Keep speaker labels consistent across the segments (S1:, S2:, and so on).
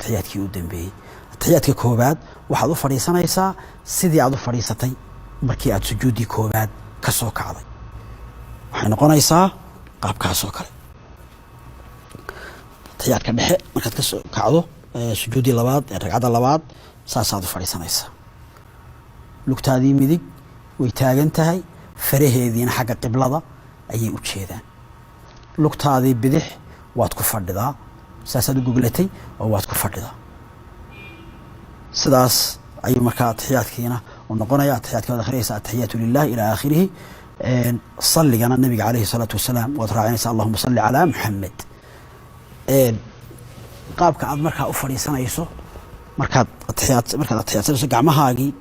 S1: atixiyaadkii u dambeeyey. atixiyaadka koobaad waxaad u fadhiisanaysaa sidii aad u fadhiisatay markii aad sujuuddii koobaad ka soo kacday. waxay noqonaysaa qaabkaasoo kale. atixiyaadka dhexe markaad ka soo kacdo sujuuddii labaad ee ragcadda labaad saasaad u fadhiisanaysaa. lugtaadii midig way taagan tahay, faraheediina xagga qiblada ayay u jeedaan. lugtaadii bidix waad ku fadhidaa, saasaad u goglatay oo waad ku fadhidaa. sidaas ayuu markaa atixiyaadkiina u noqonaya. atixiyaadka waad akhriyaysa ataxiyaatu lilah ilaa aakhirihi. salligana nabiga calayhi salaatu wasalaam waad raacinaysaa allahuma salli calaa muxamed. qaabka aad markaa u fadhiisanayso markaad atixiyaadsanayso gacmahaagii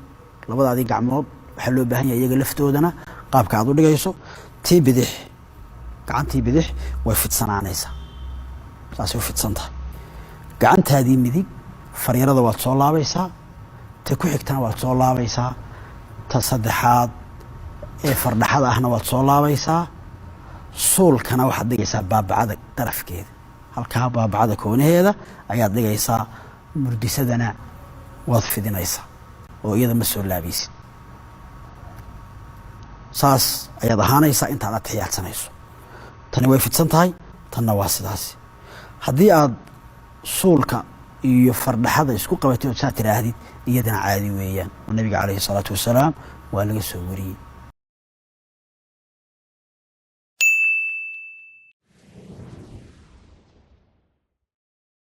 S1: labadaadii gacmood waxaa loo baahan yahay iyaga laftoodana qaabka aad u dhigayso. tii bidix gacantii bidix way fidsanaanaysaa, saasay u fidsan tahay. gacantaadii midig fariirada waad soo laabaysaa, ta ku xigtana waad soo laabaysaa, ta saddexaad ee fardhaxada ahna waad soo laabaysaa. suulkana waxaad dhigaysaa baabacada darafkeeda, halkaa baabacada koonaheeda ayaad dhigaysaa. murdisadana waad fidinaysaa oo iyada ma soo laabaysid. saas ayaad ahaanaysaa intaad atixiyaadsanayso. tani way fidsan tahay, tanna waa sidaas. haddii aad suulka iyo fardhaxada isku qabatay oo saa tiraahdid iyadana caadi weeyaan, oo nabiga calayhi salaatu wasalaam waa laga soo wariyey.